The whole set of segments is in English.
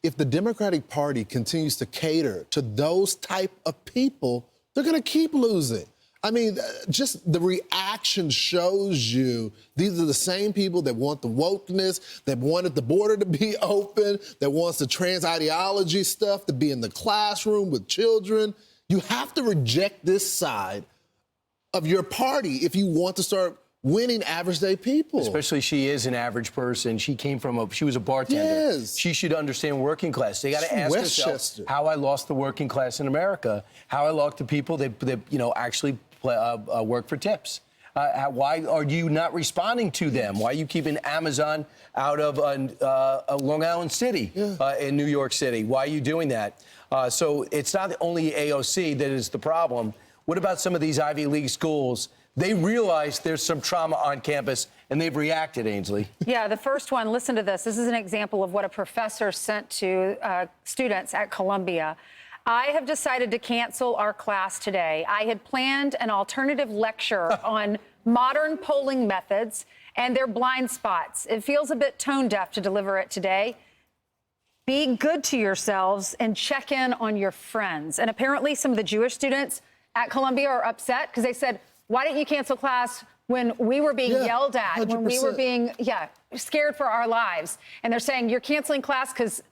if the Democratic Party continues to cater to those type of people, they're going to keep losing. I mean, just the reaction shows you these are the same people that want the wokeness, that wanted the border to be open, that wants the trans ideology stuff to be in the classroom with children. You have to reject this side of your party if you want to start winning average day people. Especially she is an average person. She was a bartender. Yes. She should understand working class. They got to ask themselves how I lost the working class in America, how I lost the people that actually work for tips. Why are you not responding to them? Why are you keeping Amazon out of Long Island City in New York City? Why are you doing that? So it's not only AOC that is the problem. What about some of these Ivy League schools? They realize there's some trauma on campus, and they've reacted, Ainsley. Yeah, the first one, listen to this. This is an example of what a professor sent to students at Columbia. I have decided to cancel our class today. I had planned an alternative lecture on modern polling methods and their blind spots. It feels a bit tone deaf to deliver it today. Be good to yourselves and check in on your friends. And apparently some of the Jewish students at Columbia are upset because they said, why didn't you cancel class when we were being yelled at, 100%. when we were being, scared for our lives? And they're saying you're canceling class because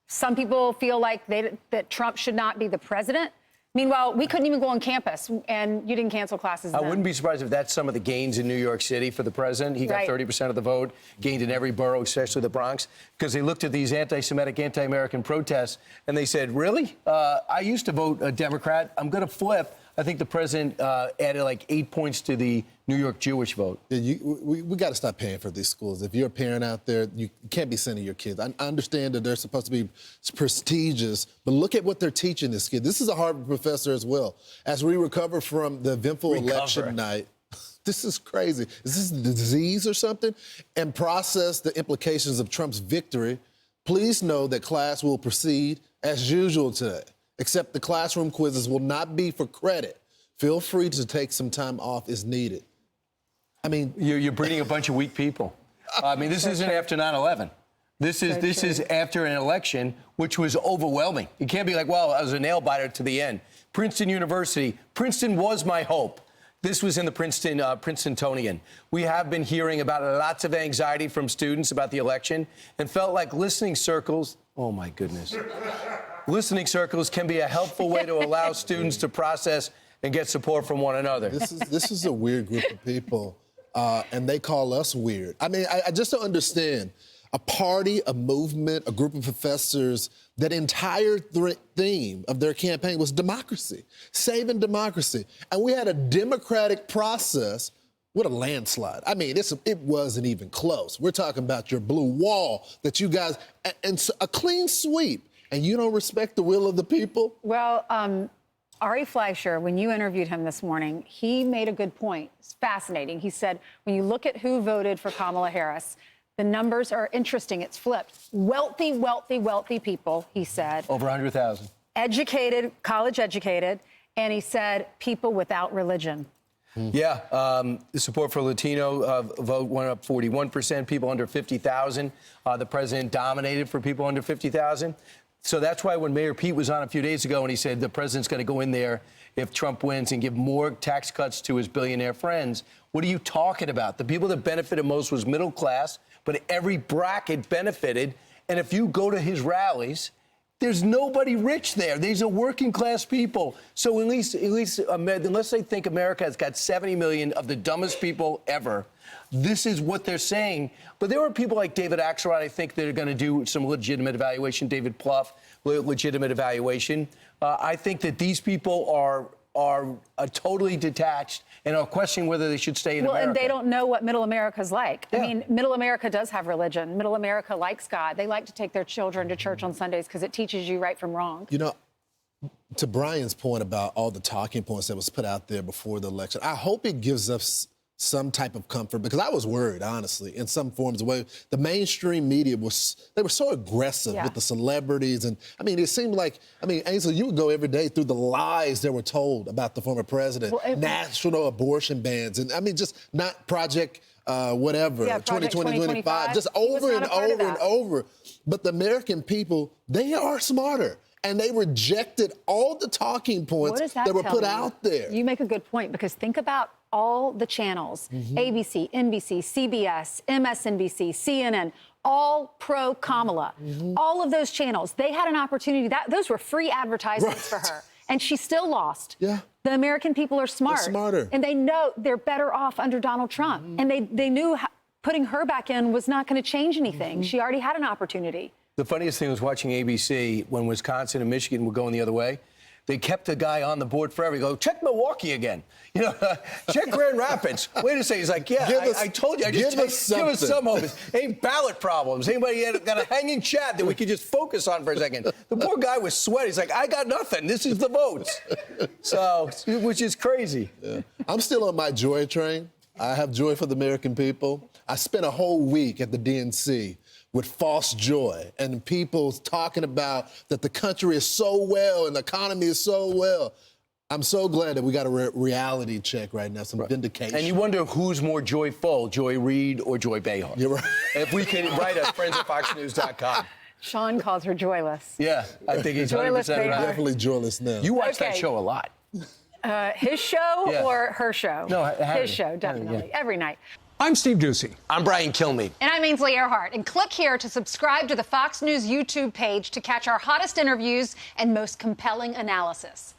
some people feel like that Trump should not be the president. Meanwhile, we couldn't even go on campus, and you didn't cancel classes then. I wouldn't be surprised if that's some of the gains in New York City for the president. He got 30% of the vote, gained in every borough, especially the Bronx, because they looked at these anti-Semitic, anti-American protests, and they said, really? I used to vote a Democrat. I'm going to flip. I think the president added like 8 points to the New York Jewish vote. Yeah, we got to stop paying for these schools. If you're a parent out there, you can't be sending your kids. I understand that they're supposed to be prestigious, but look at what they're teaching this kid. This is a Harvard professor as well. As we recover from the eventful election night, this is crazy. Is this a disease or something? And process the implications of Trump's victory. Please know that class will proceed as usual today, except the classroom quizzes will not be for credit. Feel free to take some time off as needed. I mean, you're breeding a bunch of weak people. I mean, this isn't after 9/11. This is after an election which was overwhelming. You can't be like, well, I was a nail biter to the end. Princeton University. Princeton was my hope. This was in the Princetonian. We have been hearing about lots of anxiety from students about the election and felt like listening circles. Oh, my goodness. Listening circles can be a helpful way to allow students to process and get support from one another. This is a weird group of people, and they call us weird. I mean, I just don't understand. A party, a movement, a group of professors, that entire theme of their campaign was democracy, saving democracy. And we had a democratic process with a landslide. I mean, it wasn't even close. We're talking about your blue wall that you guys, and so a clean sweep, and you don't respect the will of the people? Well, Ari Fleischer, when you interviewed him this morning, he made a good point. It's fascinating. He said, when you look at who voted for Kamala Harris, the numbers are interesting. It's flipped. Wealthy, wealthy, wealthy people, he said. Over 100,000. Educated, college educated, and he said people without religion. Yeah, the support for Latino vote went up 41%, people under 50,000. The president dominated for people under 50,000. So that's why when Mayor Pete was on a few days ago and he said the president's going to go in there if Trump wins and give more tax cuts to his billionaire friends, what are you talking about? The people that benefited most was middle class, but every bracket benefited. And if you go to his rallies, there's nobody rich there. These are working class people. So at least unless they think America has got 70 million of the dumbest people ever, this is what they're saying. But there are people like David Axelrod, I think, that are going to do some legitimate evaluation. David Plouffe, legitimate evaluation. I think that these people are totally detached and are questioning whether they should stay in America. And they don't know what middle America's like. Yeah. I mean, middle America does have religion. Middle America likes God. They like to take their children to church on Sundays because it teaches you right from wrong. You know, to Brian's point about all the talking points that was put out there before the election, I hope it gives us some type of comfort, because I was worried, honestly, in some forms of way. The mainstream media they were so aggressive with the celebrities. And I mean, it seemed like, Ainsley, you would go every day through the lies that were told about the former president, national abortion bans, and just not Project whatever, Yeah, Project 2025, just He was over not and a part of over and that. over. But the American people, they are smarter. And they rejected all the talking points What does that that were tell put you? out there. You make a good point, because think about all the channels, ABC, NBC, CBS, MSNBC, CNN, all pro-Kamala. All of those channels, they had an opportunity. Those were free advertisements for her. And she still lost. Yeah. The American people are smart. They're smarter. And they know they're better off under Donald Trump. And they knew putting her back in was not going to change anything. She already had an opportunity. The funniest thing was watching ABC when Wisconsin and Michigan were going the other way. They kept the guy on the board forever. You go, check Milwaukee again. You know, check Grand Rapids. Wait a second. He's like, yeah, I told you. Give us some hope. Ain't ballot problems. Anybody got a hanging chat that we could just focus on for a second? The poor guy was sweating. He's like, I got nothing. This is the votes. So, which is crazy. Yeah. I'm still on my joy train. I have joy for the American people. I spent a whole week at the DNC with false joy and people talking about that the country is so well and the economy is so well. I'm so glad that we got a reality check right now, some vindication. And you wonder who's more joyful, Joy Reid or Joy Behar. You're right. If we can write us, friends@foxnews.com. Sean calls her joyless. Yeah, I think he's 100% Joyless right. Behar. Definitely joyless now. You watch that Okay. show a lot. His show Yeah. or her show? No, Harry. His show, definitely. Every night. I'm Steve Ducey. I'm Brian Kilmeade. And I'm Ainsley Earhart. And click here to subscribe to the Fox News YouTube page to catch our hottest interviews and most compelling analysis.